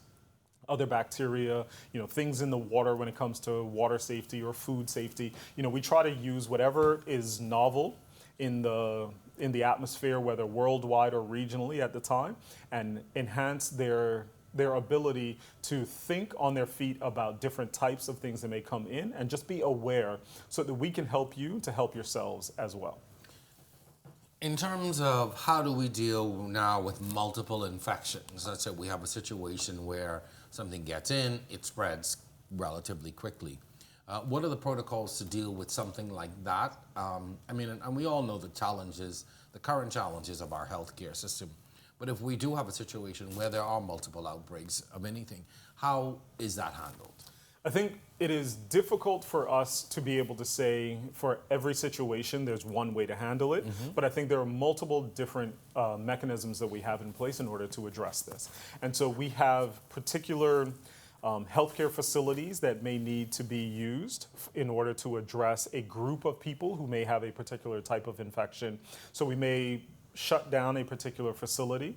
[SPEAKER 3] other bacteria, things in the water when it comes to water safety or food safety. We try to use whatever is novel in the atmosphere, whether worldwide or regionally at the time, and enhance their ability to think on their feet about different types of things that may come in, and just be aware so that we can help you to help yourselves as well.
[SPEAKER 1] In terms of how do we deal now with multiple infections, let's say we have a situation where something gets in, it spreads relatively quickly. What are the protocols to deal with something like that? And we all know the current challenges of our healthcare system. But if we do have a situation where there are multiple outbreaks of anything, how is that handled?
[SPEAKER 3] I think it is difficult for us to be able to say for every situation there's one way to handle it, but I think there are multiple different mechanisms that we have in place in order to address this. And so we have particular healthcare facilities that may need to be used in order to address a group of people who may have a particular type of infection. So we may shut down a particular facility.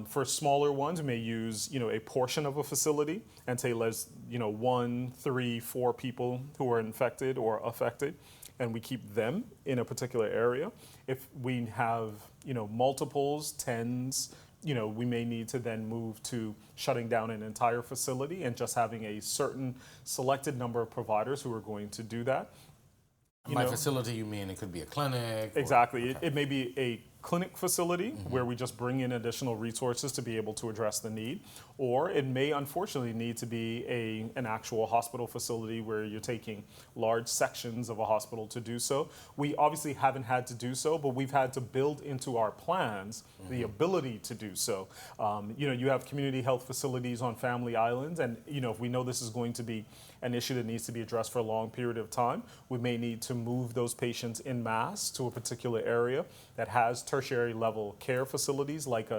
[SPEAKER 3] For smaller ones, we may use a portion of a facility and say, let's 1, 3, 4 people who are infected or affected, and we keep them in a particular area. If we have multiples, tens, we may need to then move to shutting down an entire facility and just having a certain selected number of providers who are going to do that.
[SPEAKER 1] By facility, you mean it could be a clinic?
[SPEAKER 3] Exactly. It may be a clinic facility where we just bring in additional resources to be able to address the need, or it may unfortunately need to be an actual hospital facility where you're taking large sections of a hospital to do so. We obviously haven't had to do so, but we've had to build into our plans the ability to do so. You have community health facilities on family islands, and if we know this is going to be an issue that needs to be addressed for a long period of time, we may need to move those patients en masse to a particular area that has tertiary level care facilities like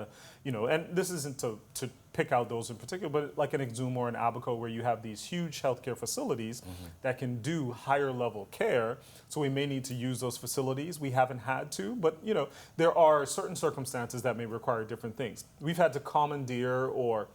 [SPEAKER 3] and this isn't to pick out those in particular, but like an Exum or an Abaco where you have these huge healthcare facilities that can do higher level care. So we may need to use those facilities. We haven't had to, but there are certain circumstances that may require different things. We've had to commandeer or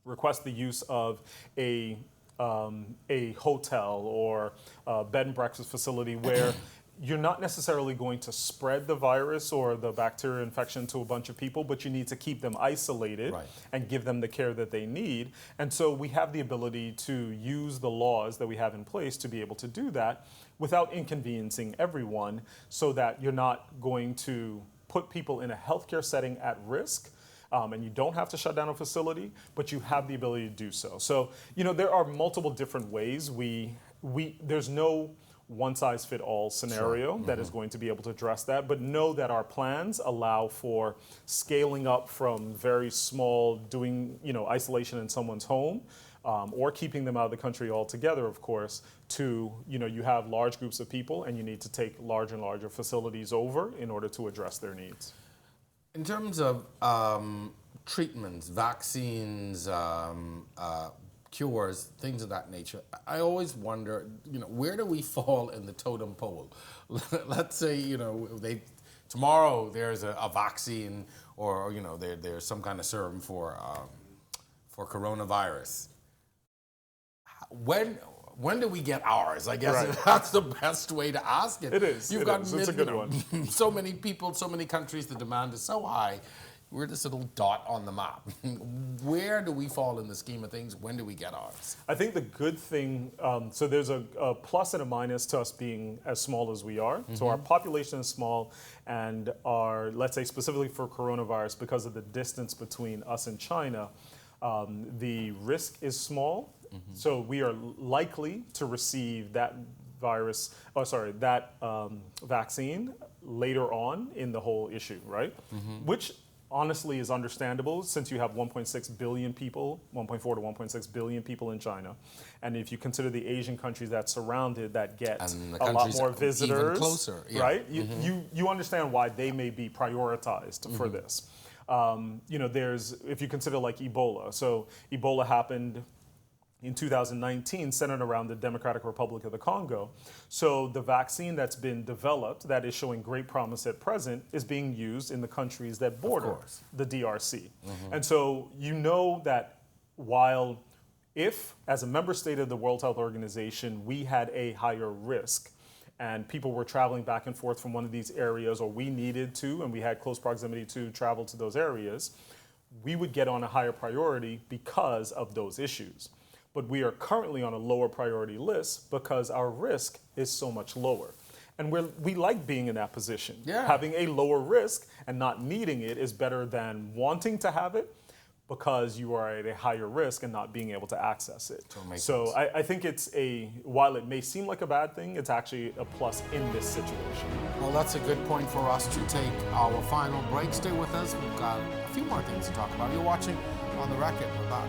[SPEAKER 3] request the use of a hotel or a bed and breakfast facility where you're not necessarily going to spread the virus or the bacteria infection to a bunch of people, but you need to keep them isolated and give them the care that they need. And so we have the ability to use the laws that we have in place to be able to do that without inconveniencing everyone, so that you're not going to put people in a healthcare setting at risk. And you don't have to shut down a facility, but you have the ability to do so. So, there are multiple different ways. There's no one-size-fit-all scenario that is going to be able to address that, but know that our plans allow for scaling up from very small, doing isolation in someone's home, or keeping them out of the country altogether, of course, to you have large groups of people and you need to take larger and larger facilities over in order to address their needs.
[SPEAKER 1] In terms of treatments, vaccines, cures, things of that nature, I always wonder, where do we fall in the totem pole? Let's say, tomorrow there's a vaccine, or there's some kind of serum for coronavirus. When do we get ours? I guess that's the best way to ask it.
[SPEAKER 3] It is. It's a good one.
[SPEAKER 1] So many people, so many countries, the demand is so high. We're this little dot on the map. Where do we fall in the scheme of things? When do we get ours?
[SPEAKER 3] I think the good thing, so there's a plus and a minus to us being as small as we are. So our population is small, and let's say specifically for coronavirus, because of the distance between us and China, the risk is small. So we are likely to receive that vaccine later on in the whole issue, right? Which honestly is understandable since you have 1.6 billion people, 1.4 to 1.6 billion people in China. And if you consider the Asian countries that surround it that get a lot more visitors,
[SPEAKER 1] even closer,
[SPEAKER 3] right? You understand why they may be prioritized for this. If you consider like Ebola. So Ebola happened in 2019, centered around the Democratic Republic of the Congo. So the vaccine that's been developed that is showing great promise at present is being used in the countries that border the DRC. And so you know that while if, as a member state of the World Health Organization, we had a higher risk and people were traveling back and forth from one of these areas, or we needed to, and we had close proximity to travel to those areas, we would get on a higher priority because of those issues. But we are currently on a lower priority list because our risk is so much lower. And we like being in that position. Having a lower risk and not needing it is better than wanting to have it because you are at a higher risk and not being able to access it. So I think while it may seem like a bad thing, it's actually a plus in this situation.
[SPEAKER 1] Well, that's a good point for us to take our final break. Stay with us. We've got a few more things to talk about. You're watching On the Record. We're back.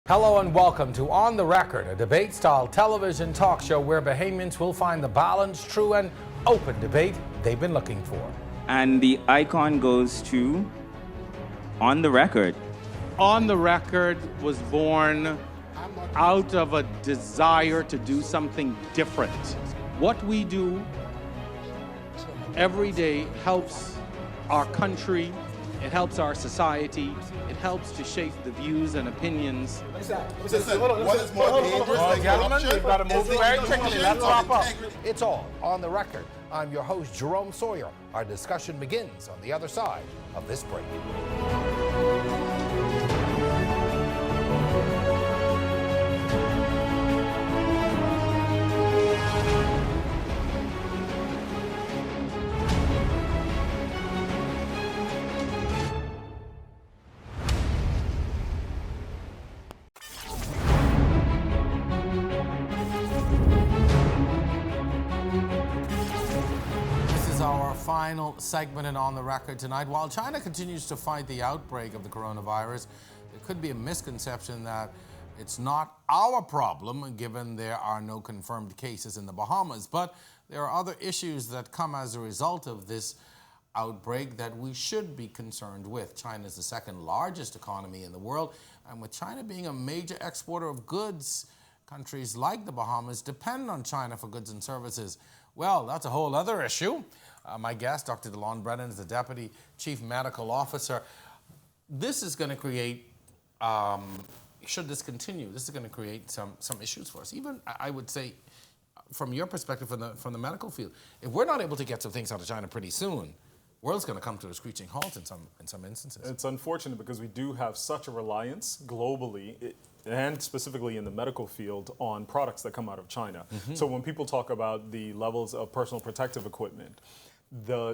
[SPEAKER 1] Hello and welcome to On the Record, a debate-style television talk show where Bahamians will find the balanced, true, and open debate they've been looking for.
[SPEAKER 7] And the icon goes to On the Record.
[SPEAKER 8] On the Record was born out of a desire to do something different. What we do every day helps our country, it helps our society, it helps to shape the views and opinions.
[SPEAKER 5] Listen, what is more dangerous than corruption?
[SPEAKER 1] We've got to move very quickly. Let's wrap up. It's all On the Record. I'm your host, Jerome Sawyer. Our discussion begins on the other side of this break. Final segment and On the Record tonight. While China continues to fight the outbreak of the coronavirus, there could be a misconception that it's not our problem, given there are no confirmed cases in the Bahamas. But there are other issues that come as a result of this outbreak that we should be concerned with. China is the second largest economy in the world, and with China being a major exporter of goods, countries like the Bahamas depend on China for goods and services. Well, that's a whole other issue. My guest, Dr. Delon Brennen, is the Deputy Chief Medical Officer. This is going to create, should this continue, this is going to create some issues for us. Even, I would say, from your perspective, from the medical field, if we're not able to get some things out of China pretty soon, the world's going to come to a screeching halt in some instances. It's
[SPEAKER 3] unfortunate because we do have such a reliance globally, and specifically in the medical field, on products that come out of China. So when people talk about the levels of personal protective equipment,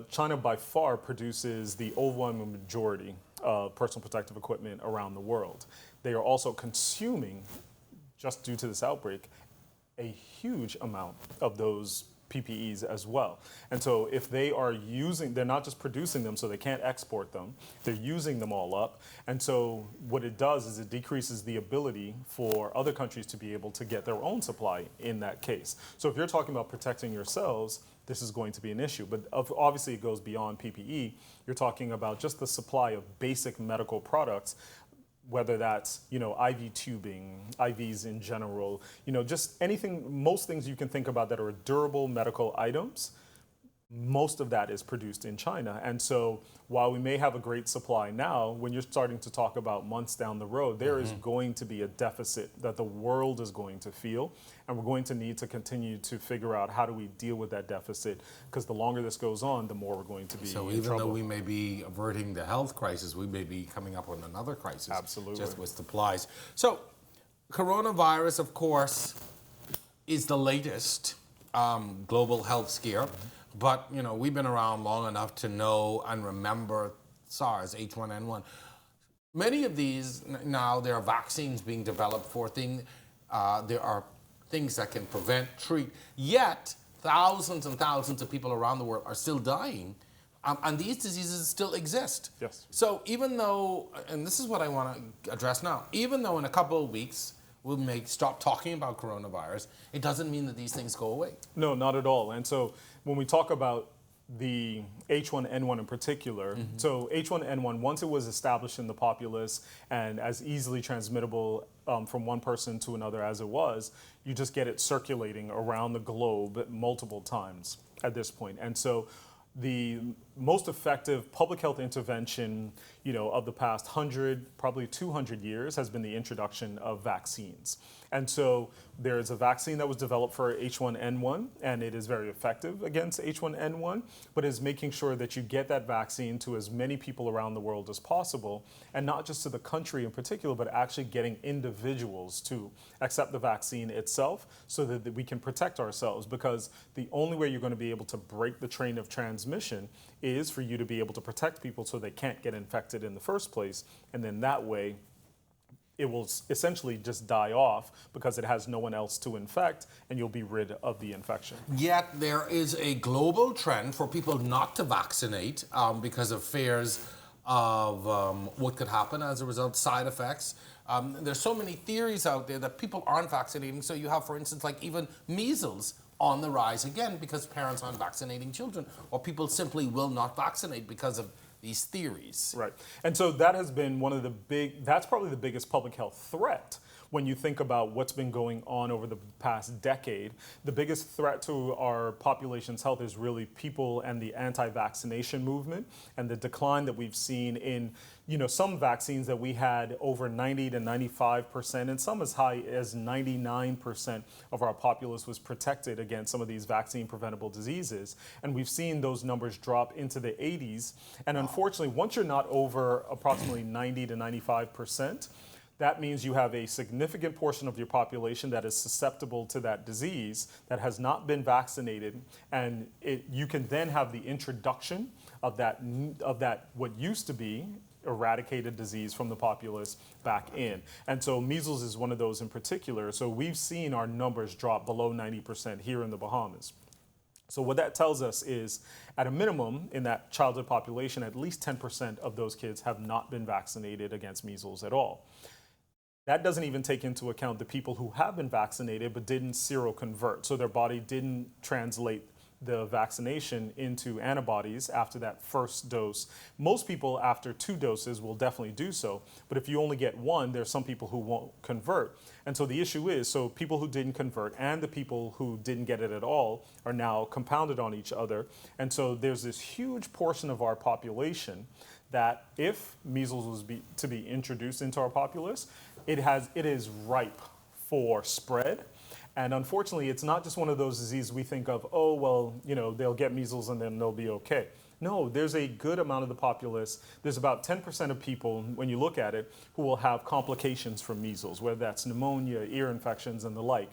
[SPEAKER 3] China by far produces the overwhelming majority of personal protective equipment around the world. They are also consuming, just due to this outbreak, a huge amount of those PPEs as well. And so if they are they're not just producing them so they can't export them, they're using them all up. And so what it does is it decreases the ability for other countries to be able to get their own supply in that case. So if you're talking about protecting yourselves, this is going to be an issue. But obviously it goes beyond PPE. You're talking about just the supply of basic medical products, whether that's, IV tubing, IVs in general, just anything, most things you can think about that are durable medical items, most of that is produced in China. And so while we may have a great supply now, when you're starting to talk about months down the road, there is going to be a deficit that the world is going to feel. And we're going to need to continue to figure out how do we deal with that deficit, because the longer this goes on, the more we're going to be in trouble.
[SPEAKER 1] So even though we may be averting the health crisis, we may be coming up with another crisis.
[SPEAKER 3] Absolutely.
[SPEAKER 1] Just with supplies. So Coronavirus, of course, is the latest global health scare. But, you know, we've been around long enough to know and remember SARS, H1N1. Many of these, now there are vaccines being developed for things. There are things that can prevent, treat. Yet, thousands and thousands of people around the world are still dying. And these diseases still exist.
[SPEAKER 3] Yes.
[SPEAKER 1] So even though, and this is what I want to address now, even though in a couple of weeks we may stop talking about coronavirus, it doesn't mean that these things go away.
[SPEAKER 3] No, not at all. And so when we talk about the H1N1 in particular, so H1N1, once it was established in the populace and as easily transmittable from one person to another as it was, you just get it circulating around the globe multiple times at this point. And so the most effective public health intervention, you know, of the past 100, probably 200 years has been the introduction of vaccines. And so there is a vaccine that was developed for H1N1, and it is very effective against H1N1, but is making sure that you get that vaccine to as many people around the world as possible, and not just to the country in particular, but actually getting individuals to accept the vaccine itself so that we can protect ourselves. Because the only way you're going to be able to break the chain of transmission is for you to be able to protect people so they can't get infected in the first place, and then that way it will essentially just die off because it has no one else to infect, and you'll be rid of the infection.
[SPEAKER 1] Yet there is a global trend for people not to vaccinate because of fears of what could happen as a result, side effects. There's so many theories out there that people aren't vaccinating. So you have, for instance, like even measles on the rise again because parents aren't vaccinating children, or people simply will not vaccinate because of these theories.
[SPEAKER 3] Right. And so that has been one of the that's probably the biggest public health threat when you think about what's been going on over the past decade. The biggest threat to our population's health is really people and the anti-vaccination movement and the decline that we've seen in, you know, some vaccines that we had over 90 to 95%, and some as high as 99% of our populace was protected against some of these vaccine preventable diseases. And we've seen those numbers drop into the 80s. And unfortunately, once you're not over approximately 90 to 95%, that means you have a significant portion of your population that is susceptible to that disease, that has not been vaccinated, and you can then have the introduction of that what used to be eradicated disease from the populace back in. And so measles is one of those in particular. So we've seen our numbers drop below 90% here in the Bahamas. So what that tells us is, at a minimum, in that childhood population, at least 10% of those kids have not been vaccinated against measles at all. That doesn't even take into account the people who have been vaccinated but didn't seroconvert. So their body didn't translate the vaccination into antibodies after that first dose. Most people after 2 doses will definitely do so. But if you only get 1, there's some people who won't convert. And so the issue is, so people who didn't convert and the people who didn't get it at all are now compounded on each other. And so there's this huge portion of our population that if measles was to be introduced into our populace, it is ripe for spread. And unfortunately, it's not just one of those diseases we think of, oh, well, you know, they'll get measles and then they'll be okay. No, there's a good amount of the populace. There's about 10% of people, when you look at it, who will have complications from measles, whether that's pneumonia, ear infections, and the like.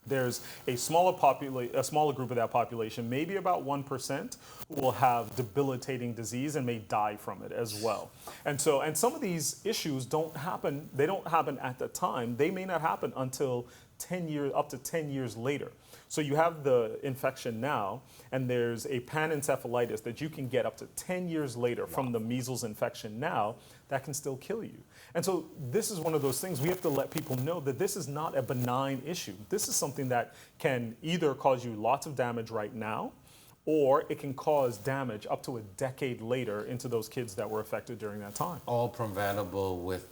[SPEAKER 3] There's a smaller group of that population, maybe about 1%, who will have debilitating disease and may die from it as well. And some of these issues don't happen at the time. They may not happen until 10 years, up to 10 years later. So you have the infection now, and there's a panencephalitis that you can get up to 10 years later from the measles infection now that can still kill you. And so this is one of those things we have to let people know that this is not a benign issue. This is something that can either cause you lots of damage right now, or it can cause damage up to a decade later into those kids that were affected during that time.
[SPEAKER 1] All preventable with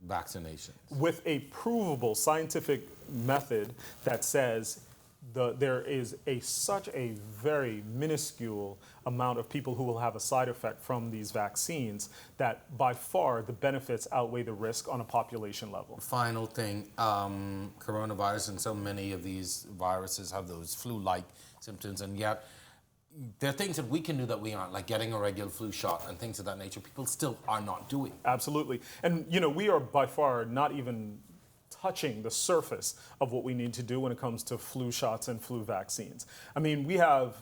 [SPEAKER 1] vaccination.
[SPEAKER 3] With a provable scientific method that says there is such a very minuscule amount of people who will have a side effect from these vaccines that by far the benefits outweigh the risk on a population level.
[SPEAKER 1] Final thing, coronavirus and so many of these viruses have those flu-like symptoms, and yet there are things that we can do that we aren't, like getting a regular flu shot and things of that nature. People still are not doing.
[SPEAKER 3] Absolutely. And, you know, we are by far not even touching the surface of what we need to do when it comes to flu shots and flu vaccines. I mean, we have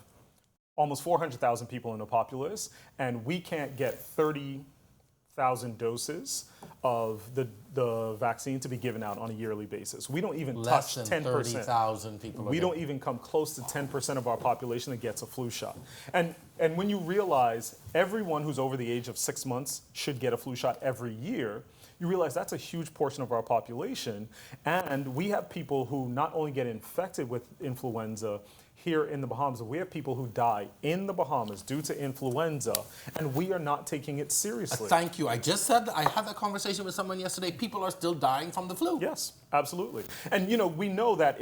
[SPEAKER 3] almost 400,000 people in the populace, and we can't get 30,000 doses of the vaccine to be given out on a yearly basis. We don't even
[SPEAKER 1] Less
[SPEAKER 3] touch
[SPEAKER 1] than
[SPEAKER 3] 10%.
[SPEAKER 1] 30,000 people.
[SPEAKER 3] We don't even come close to 10% of our population that gets a flu shot. And when you realize everyone who's over the age of 6 months should get a flu shot every year, you realize that's a huge portion of our population. And we have people who not only get infected with influenza here in the Bahamas, we have people who die in the Bahamas due to influenza, and we are not taking it seriously.
[SPEAKER 1] Thank you. I just said, I had that conversation with someone yesterday. People are still dying from the flu.
[SPEAKER 3] Yes, absolutely. And we know that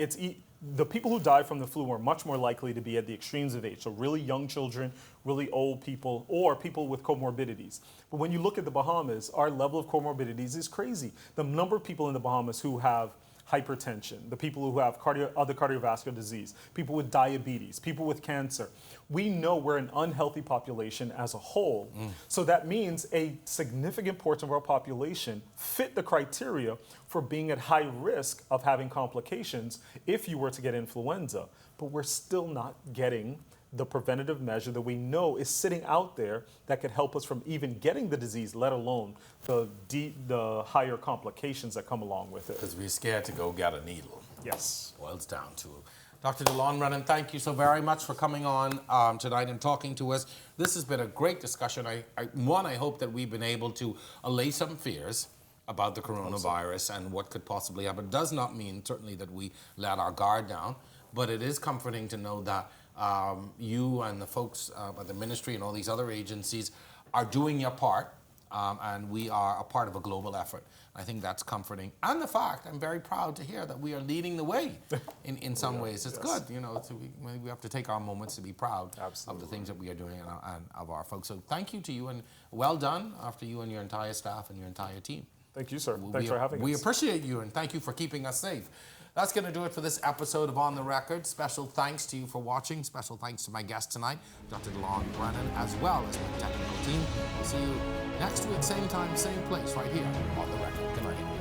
[SPEAKER 3] the people who die from the flu are much more likely to be at the extremes of age. So really young children, really old people, or people with comorbidities. But when you look at the Bahamas, our level of comorbidities is crazy. The number of people in the Bahamas who have hypertension, the people who have other cardiovascular disease, people with diabetes, people with cancer. We know we're an unhealthy population as a whole. So that means a significant portion of our population fit the criteria for being at high risk of having complications if you were to get influenza. But we're still not getting the preventative measure that we know is sitting out there that could help us from even getting the disease, let alone the higher complications that come along with it.
[SPEAKER 1] Because we're scared to go get a needle.
[SPEAKER 3] Yes.
[SPEAKER 1] Boils down to it. Dr. Delon Brennen, thank you so very much for coming on tonight and talking to us. This has been a great discussion. I hope that we've been able to allay some fears about the coronavirus and what could possibly happen. It does not mean, certainly, that we let our guard down, but it is comforting to know that you and the folks at the ministry and all these other agencies are doing your part, and we are a part of a global effort. I think that's comforting. And the fact, I'm very proud to hear that we are leading the way in some ways. It's good, so we have to take our moments to be proud of the things that we are doing and of our folks. So thank you to you, and well done after you and your entire staff and your entire team.
[SPEAKER 3] Thank you, sir. Thanks for having us.
[SPEAKER 1] We appreciate you, and thank you for keeping us safe. That's going to do it for this episode of On the Record. Special thanks to you for watching. Special thanks to my guest tonight, Dr. Delon Brennen, as well as my technical team. We'll see you next week, same time, same place, right here on The Record. Good night.